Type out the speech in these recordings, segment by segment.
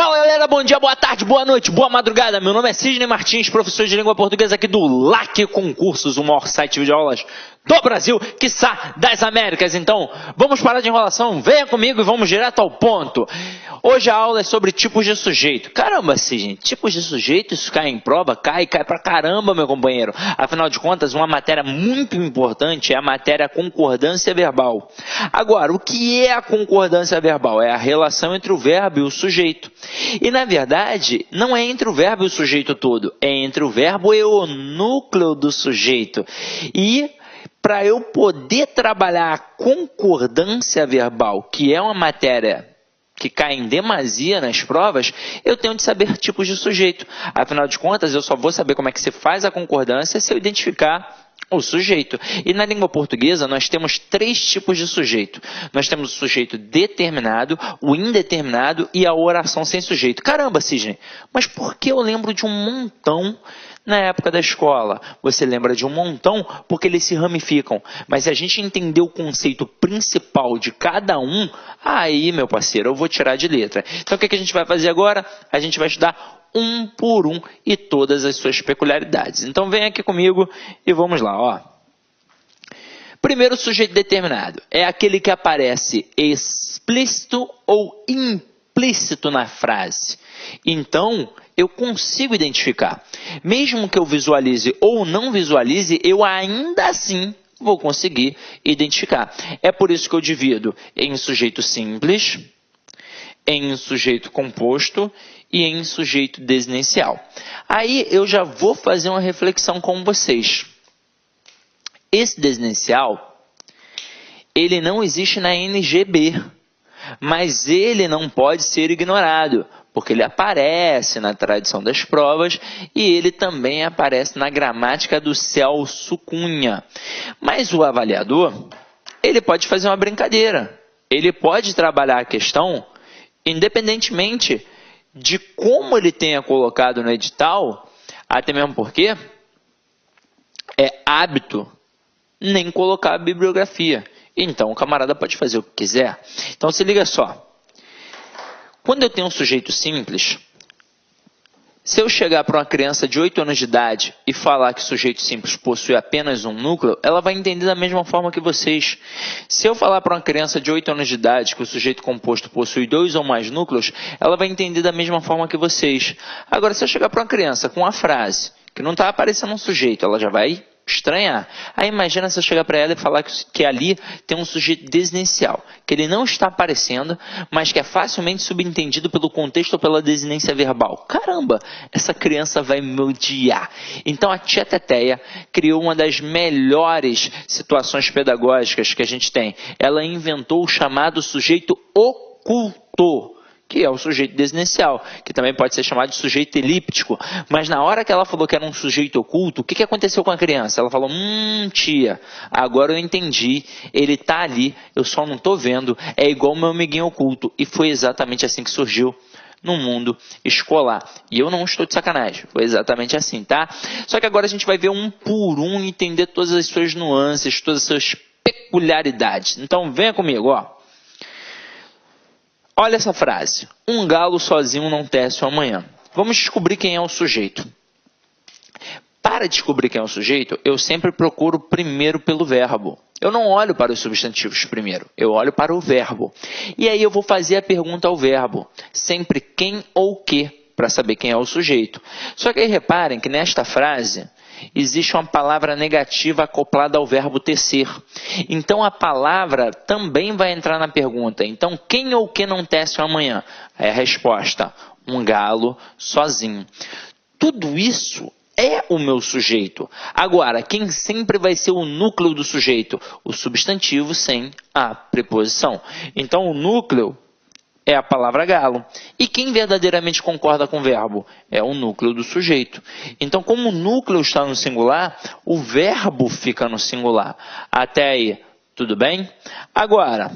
Fala galera, bom dia, boa tarde, boa noite, boa madrugada. Meu nome é Sidney Martins, professor de língua portuguesa aqui do LAC Concursos, o maior site de videoaulas do Brasil, quiçá das Américas. Então, vamos parar de enrolação, venha comigo e vamos direto ao ponto. Hoje a aula é sobre tipos de sujeito. Caramba, Sidney, tipos de sujeito, isso cai em prova? Cai pra caramba, meu companheiro. Afinal de contas, uma matéria muito importante é a matéria concordância verbal. Agora, o que é a concordância verbal? É a relação entre o verbo e o sujeito. E, na verdade, não é entre o verbo e o sujeito todo, é entre o verbo e o núcleo do sujeito. E para eu poder trabalhar a concordância verbal, que é uma matéria que cai em demasia nas provas, eu tenho de saber tipos de sujeito. Afinal de contas, eu só vou saber como é que se faz a concordância se eu identificar o sujeito. E na língua portuguesa, nós temos 3 tipos de sujeito. Nós temos o sujeito determinado, o indeterminado e a oração sem sujeito. Caramba, Sidney, mas por que eu lembro de um montão na época da escola? Você lembra de um montão porque eles se ramificam. Mas se a gente entender o conceito principal de cada um, aí, meu parceiro, eu vou tirar de letra. Então, o que a gente vai fazer agora? A gente vai estudar um por um e todas as suas peculiaridades. Então, vem aqui comigo e vamos lá, ó. Primeiro, sujeito determinado. É aquele que aparece explícito ou implícito na frase. Então, eu consigo identificar. Mesmo que eu visualize ou não visualize, eu ainda assim vou conseguir identificar. É por isso que eu divido em sujeito simples, em sujeito composto e em sujeito desinicial. Aí eu já vou fazer uma reflexão com vocês. Esse desinicial, ele não existe na NGB, mas ele não pode ser ignorado, porque ele aparece na tradição das provas e ele também aparece na gramática do Celso Cunha. Mas o avaliador, ele pode fazer uma brincadeira. Ele pode trabalhar a questão independentemente de como ele tenha colocado no edital, até mesmo porque é hábito nem colocar a bibliografia. Então, o camarada pode fazer o que quiser. Então, se liga só. Quando eu tenho um sujeito simples, se eu chegar para uma criança de 8 anos de idade e falar que o sujeito simples possui apenas um núcleo, ela vai entender da mesma forma que vocês. Se eu falar para uma criança de 8 anos de idade que o sujeito composto possui 2 ou mais núcleos, ela vai entender da mesma forma que vocês. Agora, se eu chegar para uma criança com uma frase que não está aparecendo um sujeito, ela já vai estranhar. Aí imagina se eu chegar para ela e falar que ali tem um sujeito desinicial, que ele não está aparecendo, mas que é facilmente subentendido pelo contexto ou pela desinência verbal. Caramba, essa criança vai me odiar. Então a tia Teteia criou uma das melhores situações pedagógicas que a gente tem. Ela inventou o chamado sujeito oculto, que é o sujeito desinicial, que também pode ser chamado de sujeito elíptico. Mas na hora que ela falou que era um sujeito oculto, o que aconteceu com a criança? Ela falou, tia, agora eu entendi, ele está ali, eu só não estou vendo, é igual o meu amiguinho oculto. E foi exatamente assim que surgiu no mundo escolar. E eu não estou de sacanagem, foi exatamente assim, tá? Só que agora a gente vai ver um por um, entender todas as suas nuances, todas as suas peculiaridades. Então venha comigo, ó. Olha essa frase. Um galo sozinho não tece o amanhã. Vamos descobrir quem é o sujeito. Para descobrir quem é o sujeito, eu sempre procuro primeiro pelo verbo. Eu não olho para os substantivos primeiro, eu olho para o verbo. E aí eu vou fazer a pergunta ao verbo. Sempre quem ou que, para saber quem é o sujeito. Só que aí reparem que nesta frase existe uma palavra negativa acoplada ao verbo tecer. Então, a palavra também vai entrar na pergunta. Então, quem ou que não tece amanhã? Aí a resposta, um galo sozinho. Tudo isso é o meu sujeito. Agora, quem sempre vai ser o núcleo do sujeito? O substantivo sem a preposição. Então, o núcleo é a palavra galo. E quem verdadeiramente concorda com o verbo? É o núcleo do sujeito. Então, como o núcleo está no singular, o verbo fica no singular. Até aí, tudo bem? Agora,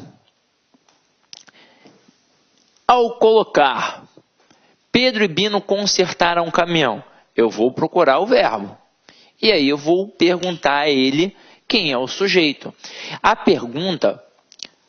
ao colocar Pedro e Bino consertaram um caminhão, eu vou procurar o verbo. E aí eu vou perguntar a ele quem é o sujeito. A pergunta,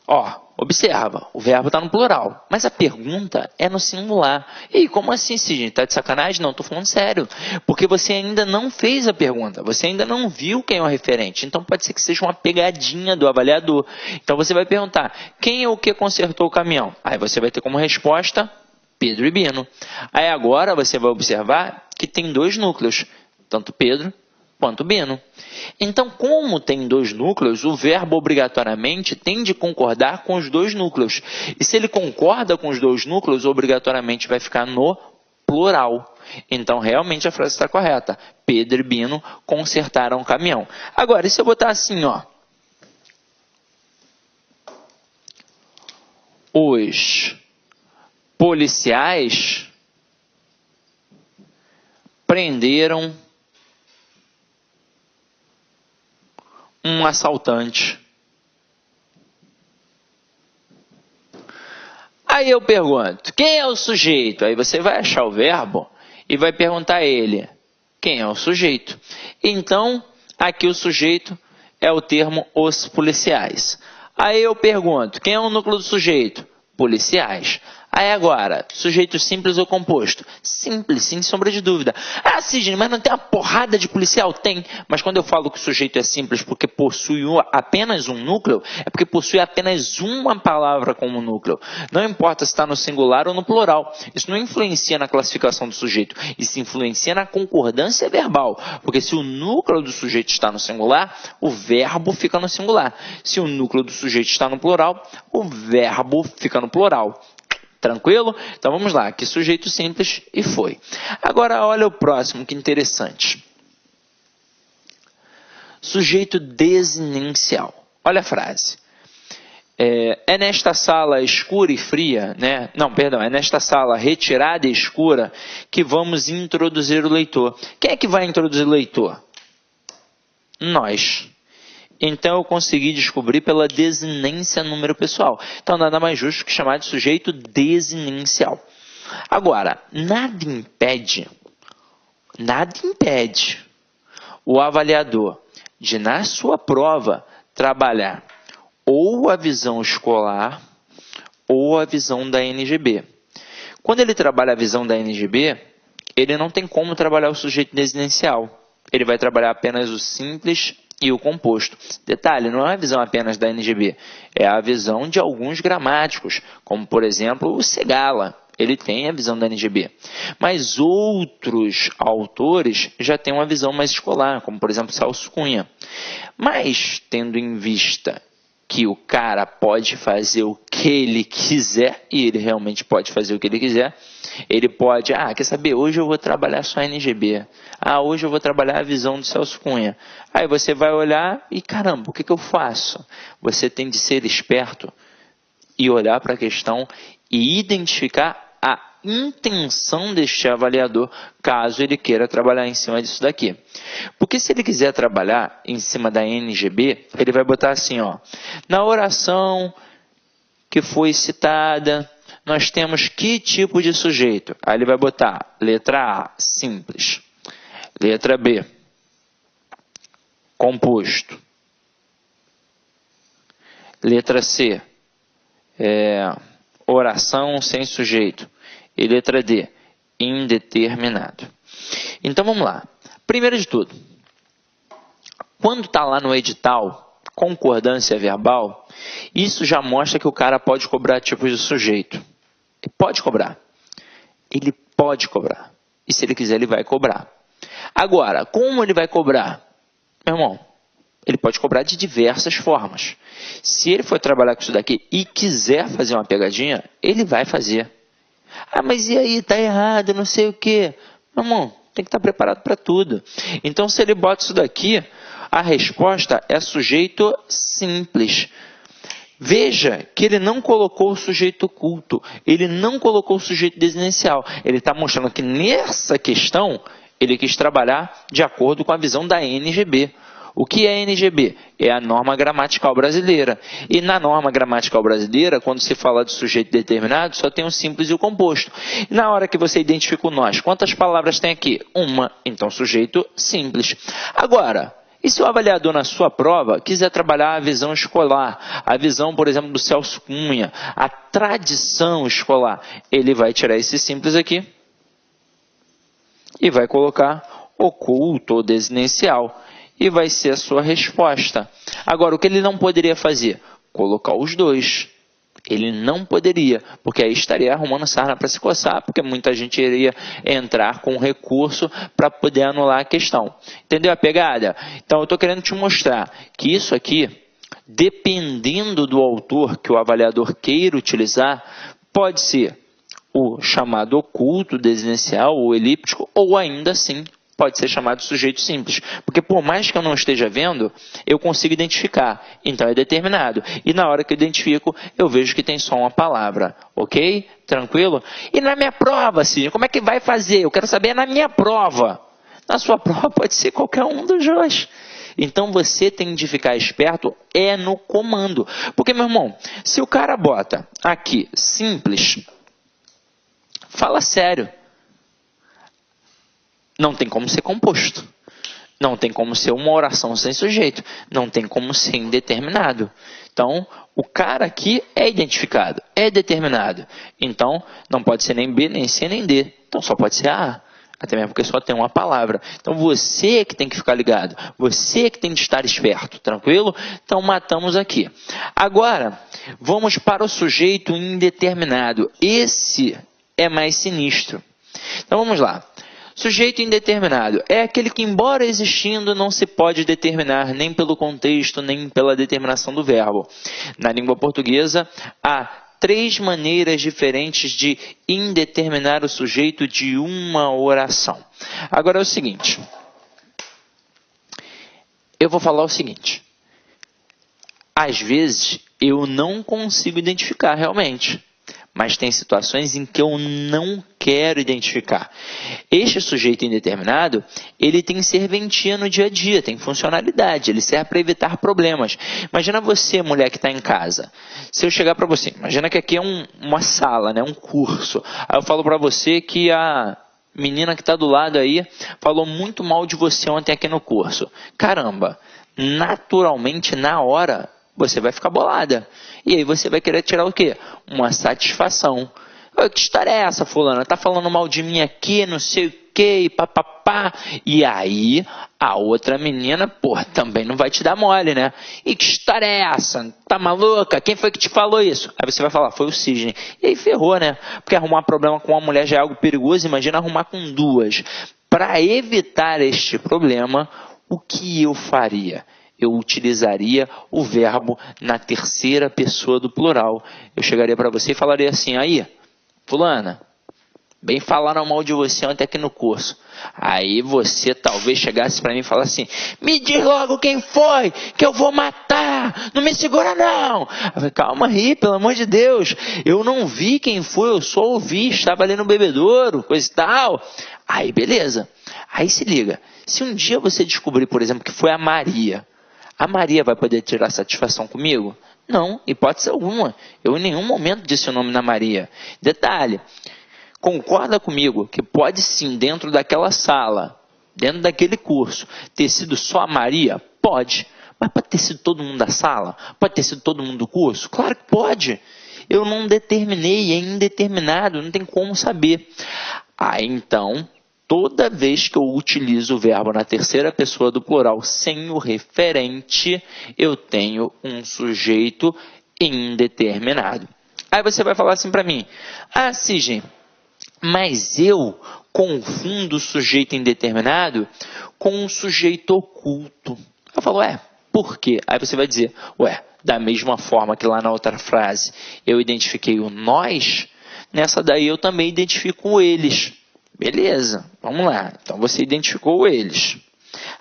ó, Observa, o verbo está no plural, mas a pergunta é no singular. E como assim, Sidney? Está de sacanagem? Não, estou falando sério. Porque você ainda não fez a pergunta, você ainda não viu quem é o referente. Então pode ser que seja uma pegadinha do avaliador. Então você vai perguntar, quem ou o que consertou o caminhão? Aí você vai ter como resposta, Pedro e Bino. Aí agora você vai observar que tem dois núcleos, tanto Pedro quanto Bino. Então, como tem dois núcleos, o verbo obrigatoriamente tem de concordar com os dois núcleos. E se ele concorda com os dois núcleos, obrigatoriamente vai ficar no plural. Então, realmente a frase está correta. Pedro e Bino consertaram o caminhão. Agora, e se eu botar assim, ó? Os policiais prenderam um assaltante. Aí eu pergunto, quem é o sujeito? Aí você vai achar o verbo e vai perguntar a ele, quem é o sujeito? Então, aqui o sujeito é o termo os policiais. Aí eu pergunto, quem é o núcleo do sujeito? Policiais. Aí agora, sujeito simples ou composto? Simples, sem sombra de dúvida. Ah, Sidney, mas não tem uma porrada de policial? Tem, mas quando eu falo que o sujeito é simples porque possui apenas um núcleo, é porque possui apenas uma palavra como núcleo. Não importa se está no singular ou no plural. Isso não influencia na classificação do sujeito. Isso influencia na concordância verbal. Porque se o núcleo do sujeito está no singular, o verbo fica no singular. Se o núcleo do sujeito está no plural, o verbo fica no plural. Tranquilo? Então vamos lá, que sujeito simples e foi. Agora olha o próximo, que interessante. Sujeito desinencial. Olha a frase. É nesta sala escura e fria, né? Não, perdão, é nesta sala retirada e escura que vamos introduzir o leitor. Quem é que vai introduzir o leitor? Nós. Então eu consegui descobrir pela desinência número pessoal. Então nada mais justo que chamar de sujeito desinencial. Agora, nada impede o avaliador de, na sua prova, trabalhar ou a visão escolar ou a visão da NGB. Quando ele trabalha a visão da NGB, ele não tem como trabalhar o sujeito desinencial. Ele vai trabalhar apenas o simples e o composto. Detalhe, não é a visão apenas da NGB, é a visão de alguns gramáticos, como por exemplo o Segala, ele tem a visão da NGB. Mas outros autores já têm uma visão mais escolar, como por exemplo Celso Cunha. Mas, tendo em vista que o cara pode fazer o que ele quiser, e ele realmente pode fazer o que ele quiser, ele pode, quer saber, hoje eu vou trabalhar só a NGB, hoje eu vou trabalhar a visão do Celso Cunha. Aí você vai olhar e, caramba, o que eu faço? Você tem de ser esperto e olhar para a questão e identificar a intenção deste avaliador, caso ele queira trabalhar em cima disso daqui. Porque se ele quiser trabalhar em cima da NGB, ele vai botar assim, ó, na oração que foi citada, nós temos que tipo de sujeito? Aí ele vai botar letra A, simples. Letra B, composto. Letra C, oração sem sujeito. E letra D, indeterminado. Então vamos lá. Primeiro de tudo, quando está lá no edital, concordância verbal, isso já mostra que o cara pode cobrar tipos de sujeito. Ele pode cobrar. Ele pode cobrar. E se ele quiser, ele vai cobrar. Agora, como ele vai cobrar? Meu irmão, ele pode cobrar de diversas formas. Se ele for trabalhar com isso daqui e quiser fazer uma pegadinha, ele vai fazer. Mas e aí, tá errado, não sei o quê. Meu irmão, tem que estar preparado para tudo. Então, se ele bota isso daqui, a resposta é sujeito simples. Veja que ele não colocou o sujeito oculto, ele não colocou o sujeito desinencial. Ele está mostrando que nessa questão, ele quis trabalhar de acordo com a visão da NGB. O que é NGB? É a norma gramatical brasileira. E na norma gramatical brasileira, quando se fala de sujeito determinado, só tem o simples e o composto. E na hora que você identifica o nós, quantas palavras tem aqui? Uma. Então, sujeito simples. Agora, E se o avaliador na sua prova quiser trabalhar a visão escolar, a visão, por exemplo, do Celso Cunha, a tradição escolar, ele vai tirar esse simples aqui e vai colocar oculto ou desinencial. E vai ser a sua resposta. Agora, o que ele não poderia fazer? Colocar os dois. Ele não poderia, porque aí estaria arrumando sarna para se coçar, porque muita gente iria entrar com recurso para poder anular a questão. Entendeu a pegada? Então, eu estou querendo te mostrar que isso aqui, dependendo do autor que o avaliador queira utilizar, pode ser o chamado oculto, desinencial ou elíptico, ou ainda assim pode ser chamado sujeito simples. Porque por mais que eu não esteja vendo, eu consigo identificar. Então é determinado. E na hora que eu identifico, eu vejo que tem só uma palavra. Ok? Tranquilo? E na minha prova, Sidney, como é que vai fazer? Eu quero saber na minha prova. Na sua prova pode ser qualquer um dos dois. Então você tem de ficar esperto no comando. Porque, meu irmão, se o cara bota aqui simples, fala sério. Não tem como ser composto. Não tem como ser uma oração sem sujeito. Não tem como ser indeterminado. Então, o cara aqui é identificado, é determinado. Então, não pode ser nem B, nem C, nem D. Então, só pode ser A. Até mesmo porque só tem uma palavra. Então, você que tem que ficar ligado. Você que tem de estar esperto. Tranquilo? Então, matamos aqui. Agora, vamos para o sujeito indeterminado. Esse é mais sinistro. Então, vamos lá. Sujeito indeterminado é aquele que, embora existindo, não se pode determinar nem pelo contexto, nem pela determinação do verbo. Na língua portuguesa, há 3 maneiras diferentes de indeterminar o sujeito de uma oração. Agora é o seguinte. Eu vou falar o seguinte. Às vezes, eu não consigo identificar realmente. Mas tem situações em que eu não quero identificar. Este sujeito indeterminado, ele tem serventia no dia a dia, tem funcionalidade, ele serve para evitar problemas. Imagina você, mulher que está em casa. Se eu chegar para você, imagina que aqui é uma sala, né, um curso. Aí eu falo para você que a menina que está do lado aí falou muito mal de você ontem aqui no curso. Caramba, naturalmente, na hora, você vai ficar bolada. E aí você vai querer tirar o quê? Uma satisfação. Que história é essa, fulana? Tá falando mal de mim aqui, não sei o quê, e papapá. E aí, a outra menina, também não vai te dar mole, né? E que história é essa? Tá maluca? Quem foi que te falou isso? Aí você vai falar, foi o Sidney. E aí ferrou, né? Porque arrumar problema com uma mulher já é algo perigoso, imagina arrumar com 2. Para evitar este problema, o que eu faria? Eu utilizaria o verbo na terceira pessoa do plural. Eu chegaria para você e falaria assim, aí, fulana, bem falaram mal de você ontem aqui no curso. Aí você talvez chegasse para mim e falasse assim, me diz logo quem foi, que eu vou matar, não me segura não. Eu falei, calma aí, pelo amor de Deus, eu não vi quem foi, eu só ouvi, estava ali no bebedouro, coisa e tal. Aí beleza, aí se liga, se um dia você descobrir, por exemplo, que foi a Maria vai poder tirar satisfação comigo? Não, hipótese alguma. Eu em nenhum momento disse o nome da Maria. Detalhe, concorda comigo que pode sim, dentro daquela sala, dentro daquele curso, ter sido só a Maria? Pode. Mas pode ter sido todo mundo da sala? Pode ter sido todo mundo do curso? Claro que pode. Eu não determinei, é indeterminado, não tem como saber. Aí então, toda vez que eu utilizo o verbo na terceira pessoa do plural sem o referente, eu tenho um sujeito indeterminado. Aí você vai falar assim para mim, Sidney, mas eu confundo o sujeito indeterminado com um sujeito oculto. Eu falo, por quê? Aí você vai dizer, da mesma forma que lá na outra frase eu identifiquei o nós, nessa daí eu também identifico o eles. Beleza, vamos lá. Então você identificou eles.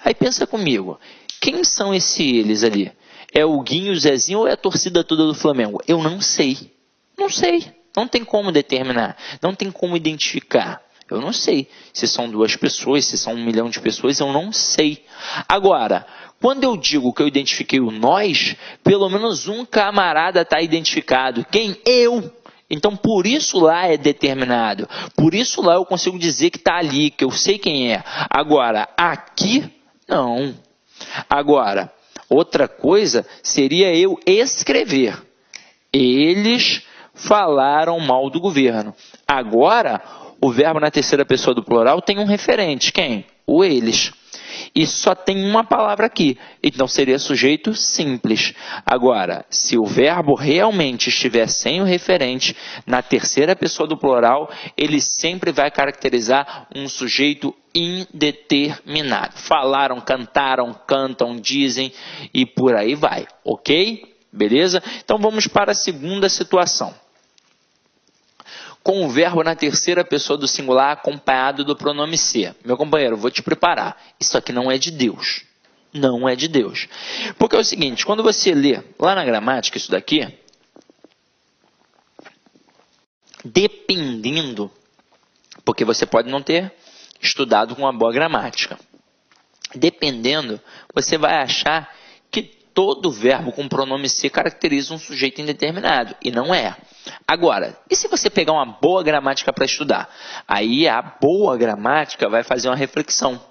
Aí pensa comigo, quem são esses eles ali? É o Guinho, o Zezinho ou é a torcida toda do Flamengo? Eu não sei. Não sei. Não tem como determinar. Não tem como identificar. Eu não sei. Se são 2 pessoas, se são 1 milhão de pessoas, eu não sei. Agora, quando eu digo que eu identifiquei o nós, pelo menos um camarada está identificado. Quem? Eu. Então, por isso lá é determinado. Por isso lá eu consigo dizer que está ali, que eu sei quem é. Agora, aqui, não. Agora, outra coisa seria eu escrever. Eles falaram mal do governo. Agora, o verbo na terceira pessoa do plural tem um referente. Quem? O eles. E só tem uma palavra aqui. Então, seria sujeito simples. Agora, se o verbo realmente estiver sem o referente, na terceira pessoa do plural, ele sempre vai caracterizar um sujeito indeterminado. Falaram, cantaram, cantam, dizem e por aí vai. Ok? Beleza? Então, vamos para a segunda situação. Com o verbo na terceira pessoa do singular acompanhado do pronome ser. Meu companheiro, vou te preparar. Isso aqui não é de Deus. Não é de Deus. Porque é o seguinte, quando você lê lá na gramática isso daqui, dependendo, porque você pode não ter estudado com uma boa gramática, dependendo, você vai achar que todo verbo com pronome ser caracteriza um sujeito indeterminado, e não é. Agora, e se você pegar uma boa gramática para estudar? Aí a boa gramática vai fazer uma reflexão.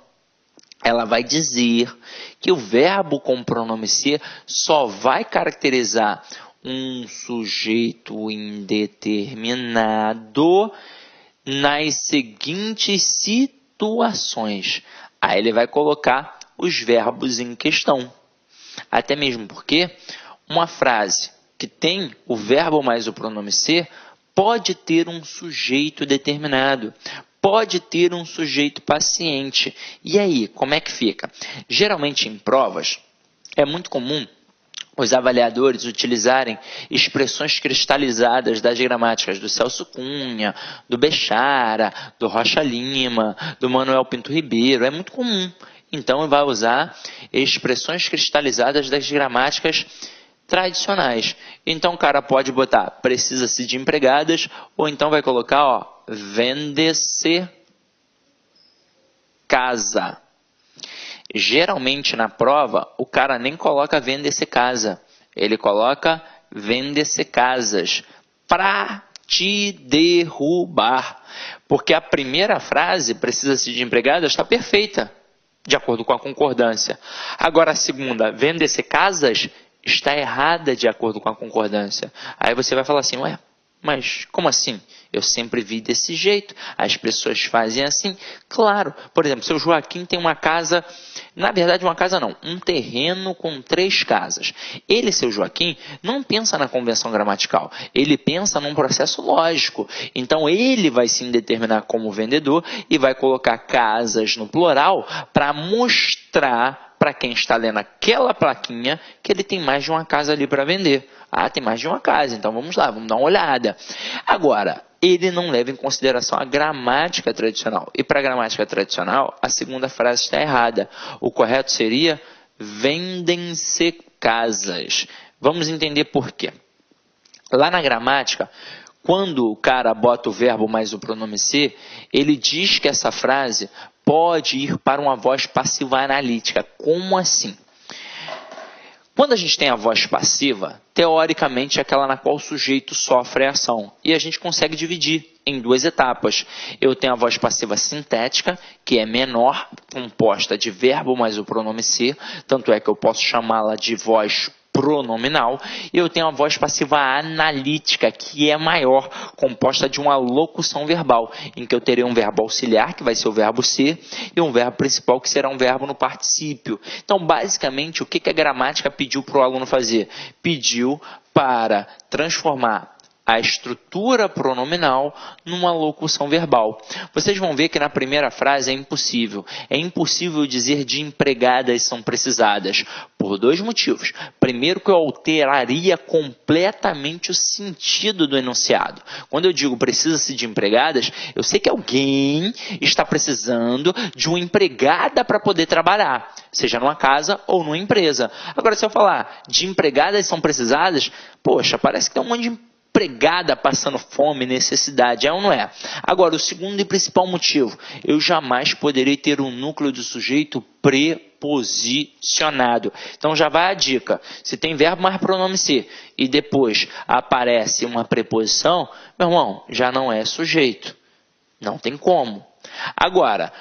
Ela vai dizer que o verbo com pronome ser só vai caracterizar um sujeito indeterminado nas seguintes situações. Aí ele vai colocar os verbos em questão. Até mesmo porque uma frase que tem o verbo mais o pronome ser pode ter um sujeito determinado, pode ter um sujeito paciente. E aí, como é que fica? Geralmente em provas é muito comum os avaliadores utilizarem expressões cristalizadas das gramáticas do Celso Cunha, do Bechara, do Rocha Lima, do Manuel Pinto Ribeiro. É muito comum. Então, vai usar expressões cristalizadas das gramáticas tradicionais. Então, o cara pode botar precisa-se de empregadas, ou então vai colocar, ó, vende-se casa. Geralmente, na prova, o cara nem coloca vende-se casa. Ele coloca vende-se casas para te derrubar. Porque a primeira frase, precisa-se de empregadas, está perfeita, de acordo com a concordância. Agora, a segunda, vende-se casas, está errada de acordo com a concordância. Aí você vai falar assim, ué, mas como assim? Eu sempre vi desse jeito, as pessoas fazem assim. Claro, por exemplo, seu Joaquim tem uma casa, na verdade uma casa não, um terreno com 3 casas. Ele, seu Joaquim, não pensa na convenção gramatical, ele pensa num processo lógico. Então ele vai se determinar como vendedor e vai colocar casas no plural para mostrar para quem está lendo aquela plaquinha que ele tem mais de uma casa ali para vender. Ah, tem mais de uma casa, então vamos lá, vamos dar uma olhada. Agora, ele não leva em consideração a gramática tradicional. E para a gramática tradicional, a segunda frase está errada. O correto seria vendem-se casas. Vamos entender por quê. Lá na gramática, quando o cara bota o verbo mais o pronome ser, ele diz que essa frase pode ir para uma voz passiva analítica. Como assim? Quando a gente tem a voz passiva, teoricamente é aquela na qual o sujeito sofre a ação. E a gente consegue dividir em 2 etapas. Eu tenho a voz passiva sintética, que é menor, composta de verbo mais o pronome ser, tanto é que eu posso chamá-la de voz pronominal, e eu tenho a voz passiva analítica, que é maior, composta de uma locução verbal, em que eu terei um verbo auxiliar, que vai ser o verbo ser, e um verbo principal, que será um verbo no particípio. Então, basicamente, o que a gramática pediu para o aluno fazer? Pediu para transformar a estrutura pronominal numa locução verbal. Vocês vão ver que na primeira frase é impossível. É impossível dizer de empregadas são precisadas, por 2 motivos. Primeiro, que eu alteraria completamente o sentido do enunciado. Quando eu digo precisa-se de empregadas, eu sei que alguém está precisando de uma empregada para poder trabalhar, seja numa casa ou numa empresa. Agora, se eu falar de empregadas são precisadas, poxa, parece que tem um monte de empregada passando fome, necessidade, é ou não é? Agora, o segundo e principal motivo, eu jamais poderei ter um núcleo do sujeito preposicionado. Então já vai a dica, se tem verbo mais pronome ser e depois aparece uma preposição, meu irmão, já não é sujeito, não tem como. Agora,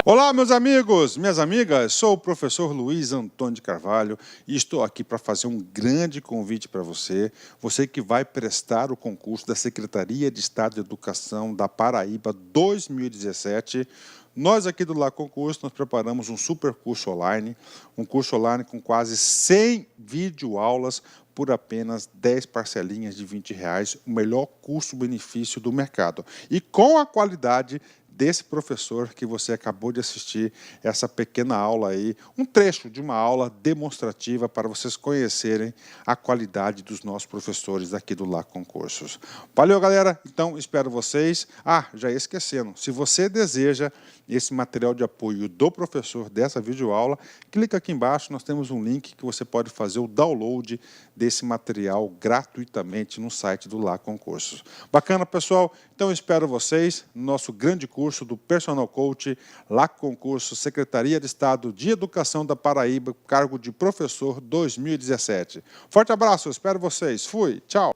Olá, meus amigos, minhas amigas, sou o professor Luiz Antônio de Carvalho e estou aqui para fazer um grande convite para você, você que vai prestar o concurso da Secretaria de Estado de Educação da Paraíba 2017. Nós aqui do Lá Concurso, nós preparamos um super curso online, um curso online com quase 100 videoaulas por apenas 10 parcelinhas de R$20, o melhor custo-benefício do mercado. E com a qualidade desse professor que você acabou de assistir, essa pequena aula aí, um trecho de uma aula demonstrativa para vocês conhecerem a qualidade dos nossos professores aqui do Lá Concursos. Valeu, galera! Então, espero vocês. Já ia esquecendo, se você deseja esse material de apoio do professor dessa videoaula, clica aqui embaixo, nós temos um link que você pode fazer o download desse material gratuitamente no site do Lá Concursos. Bacana, pessoal? Então, espero vocês no nosso grande curso do Personal Coach, Lá Concurso, Secretaria de Estado de Educação da Paraíba, cargo de professor 2017. Forte abraço, espero vocês. Fui, tchau!